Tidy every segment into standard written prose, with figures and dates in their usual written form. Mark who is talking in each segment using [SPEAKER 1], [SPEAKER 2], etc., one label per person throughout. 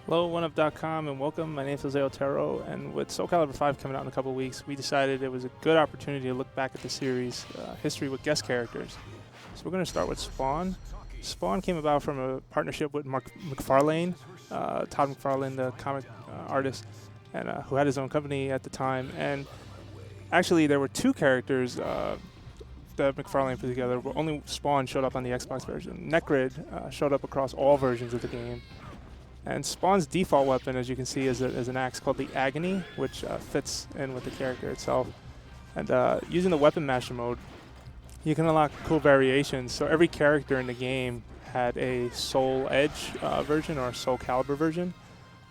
[SPEAKER 1] Hello, oneup.com, and welcome. My name is Jose Otero, and with Soulcalibur 5 coming out in a couple of weeks, we decided it was a good opportunity to look back at the series' history with guest characters. So we're going to start with Spawn. Spawn came about from a partnership with Mark McFarlane, Todd McFarlane, the comic artist, and who had his own company at the time. And actually, there were two characters that McFarlane put together, but only Spawn showed up on the Xbox version. Necrid showed up across all versions of the game. And Spawn's default weapon, as you can see, is an axe called the Agony, which fits in with the character itself. And using the Weapon Master mode, you can unlock cool variations. So every character in the game had a Soul Edge version or a Soulcalibur version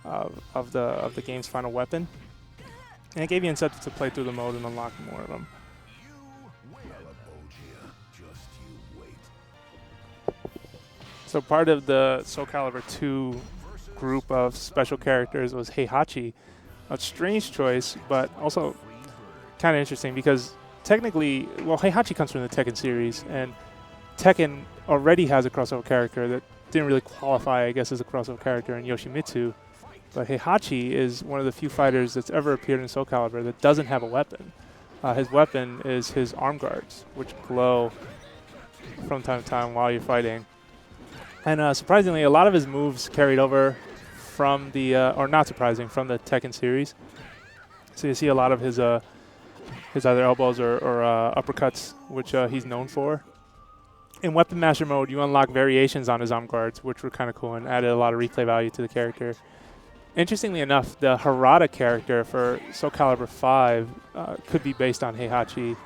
[SPEAKER 1] of the game's final weapon. And it gave you incentive to play through the mode and unlock more of them. So part of the Soulcalibur 2 group of special characters was Hachi. A strange choice, but also kind of interesting because technically, well, Hachi comes from the Tekken series, and Tekken already has a crossover character that didn't really qualify, I guess, as a crossover character in Yoshimitsu. But Hachi is one of the few fighters that's ever appeared in Soulcalibur that doesn't have a weapon. His weapon is his arm guards, which glow from time to time while you're fighting. And surprisingly, a lot of his moves carried over from the, or not surprising, from the Tekken series. So you see a lot of his either elbows or uppercuts, which he's known for. In Weapon Master mode, you unlock variations on his arm guards, which were kind of cool and added a lot of replay value to the character. Interestingly enough, the Harada character for Soulcalibur 5 could be based on Hachi.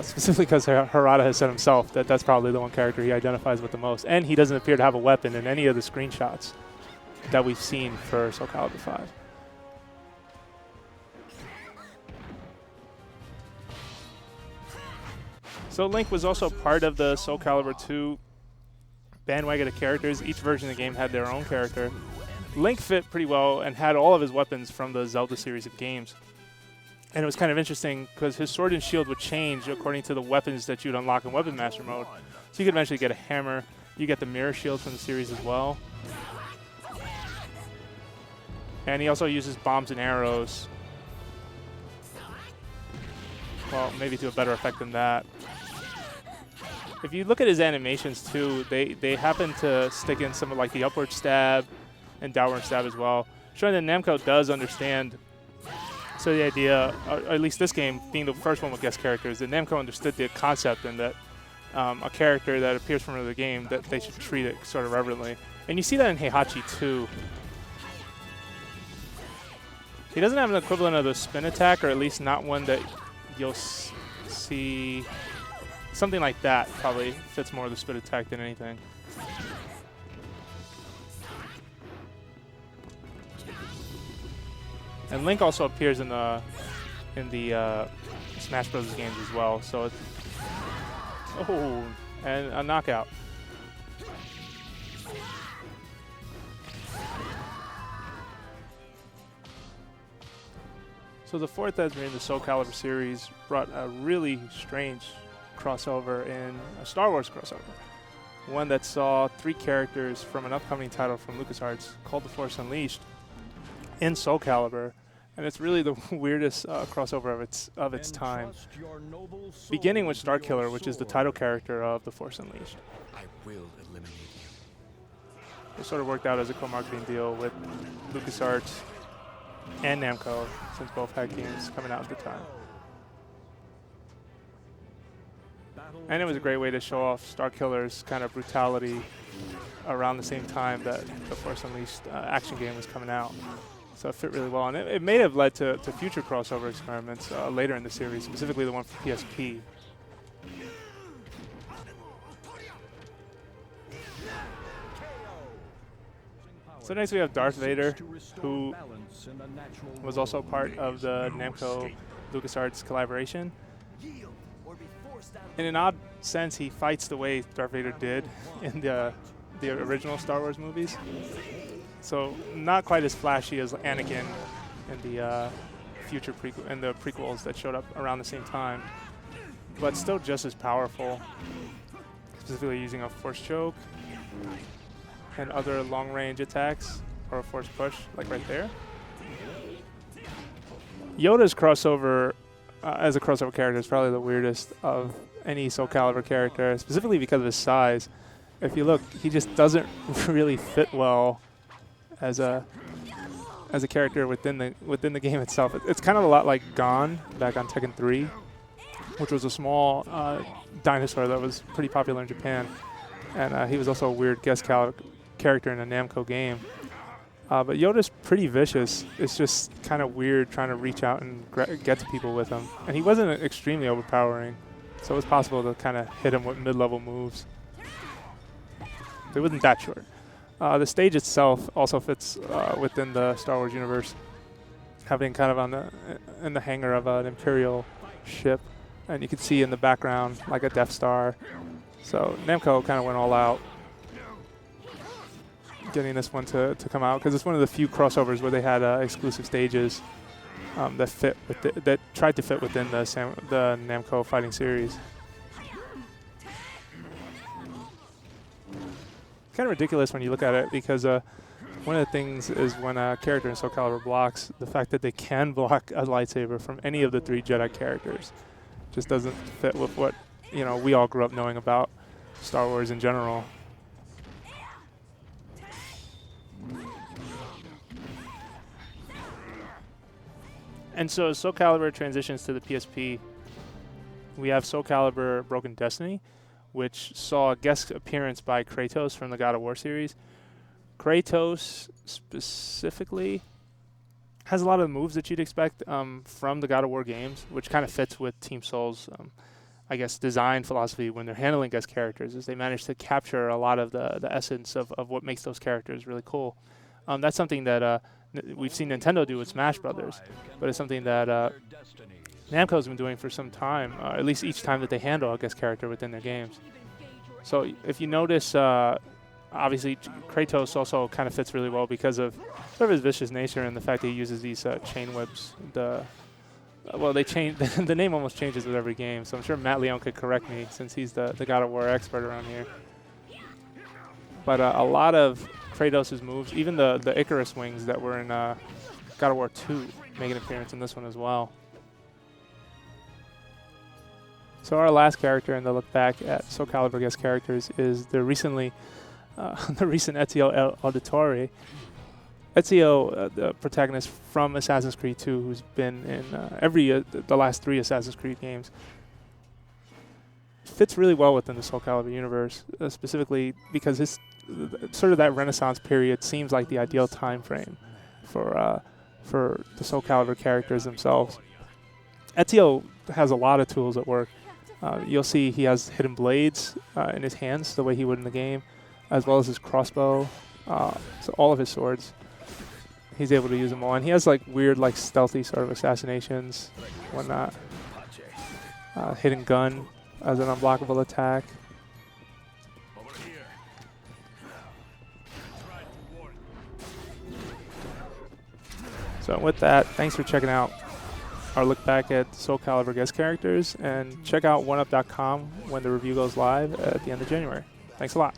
[SPEAKER 1] Specifically because Harada has said himself that that's probably the one character he identifies with the most. And he doesn't appear to have a weapon in any of the screenshots that we've seen for Soulcalibur 5. So Link was also part of the Soulcalibur 2 bandwagon of characters. Each version of the game had their own character. Link fit pretty well and had all of his weapons from the Zelda series of games. And it was kind of interesting because his sword and shield would change according to the weapons that you'd unlock in Weapon Master mode. So you could eventually get a hammer. You get the mirror shield from the series as well. And he also uses bombs and arrows. Well, maybe to a better effect than that. If you look at his animations too, they happen to stick in some of like the upward stab and downward stab as well, showing that Namco does understand. So the idea, or at least this game being the first one with guest characters, that Namco understood the concept and that a character that appears from another game, that they should treat it sort of reverently. And you see that in Hachi too. He doesn't have an equivalent of the spin attack, or at least not one that you'll see. Something like that probably fits more of the spin attack than anything. And Link also appears in the Smash Bros. Games as well. So it's, oh, and a knockout. So the fourth Ezio in the Soulcalibur series brought a really strange crossover in a Star Wars crossover. One that saw three characters from an upcoming title from LucasArts called The Force Unleashed in Soulcalibur, and it's really the weirdest crossover of its time. Beginning with Starkiller, which is the title character of The Force Unleashed.
[SPEAKER 2] I will eliminate you.
[SPEAKER 1] It sort of worked out as a co-marketing deal with LucasArts and Namco, since both had games coming out at the time. And it was a great way to show off Starkiller's kind of brutality around the same time that the Force Unleashed action game was coming out. So it fit really well, and it may have led to future crossover experiments later in the series, specifically the one for PSP. So next we have Darth Vader, who was also part of the Namco LucasArts collaboration. In an odd sense, he fights the way Darth Vader did in the original Star Wars movies. So not quite as flashy as Anakin in the prequels that showed up around the same time, but still just as powerful. Specifically using a Force choke and other long-range attacks. or a force push, like right there. Yoda's crossover as a crossover character is probably the weirdest of any Soulcalibur character, specifically because of his size. If you look, he just doesn't really fit well as a character within the game itself. It's kind of a lot like Gon back on Tekken 3, which was a small dinosaur that was pretty popular in Japan, and he was also a weird guest character in a Namco game. But Yoda's pretty vicious. It's just kind of weird trying to reach out and get to people with him. And he wasn't extremely overpowering, so it was possible to kind of hit him with mid-level moves. It wasn't that short. The stage itself also fits within the Star Wars universe, having kind of in the hangar of an Imperial ship, and you can see in the background like a Death Star. So Namco kind of went all out getting this one to come out, because it's one of the few crossovers where they had exclusive stages that tried to fit within the Namco fighting series. Kind of ridiculous when you look at it, because one of the things is when a character in Soulcalibur blocks, the fact that they can block a lightsaber from any of the 3 Jedi characters just doesn't fit with what we all grew up knowing about Star Wars in general. And so as Soulcalibur transitions to the PSP, we have Soulcalibur Broken Destiny, which saw a guest appearance by Kratos from the God of War series. Kratos specifically has a lot of the moves that you'd expect from the God of War games, which kind of fits with Team Soul's, I guess, design philosophy when they're handling guest characters, is they manage to capture a lot of the essence of what makes those characters really cool. That's something that we've seen Nintendo do with Smash Brothers, but it's something that Namco's been doing for some time, at least each time that they handle a guest character within their games. So if you notice, obviously Kratos also kind of fits really well because of sort of his vicious nature and the fact that he uses these chain whips. They change the name almost changes with every game, so I'm sure Matt Leone could correct me since he's the God of War expert around here. But a lot of Kratos' moves, even the Icarus wings that were in God of War 2, make an appearance in this one as well. So our last character in the look back at Soulcalibur guest characters is the recent Ezio Auditore. Ezio, the protagonist from Assassin's Creed 2, who's been in the last 3 Assassin's Creed games, fits really well within the Soulcalibur universe, specifically because his sort of that Renaissance period seems like the ideal time frame for the Soulcalibur characters themselves. Ezio has a lot of tools at work. You'll see he has hidden blades in his hands, the way he would in the game, as well as his crossbow. So all of his swords, he's able to use them all. And he has like weird, like stealthy sort of assassinations, whatnot. Hidden gun as an unblockable attack. So with that, thanks for checking out our look back at Soulcalibur guest characters, and check out oneup.com when the review goes live at the end of January. Thanks a lot.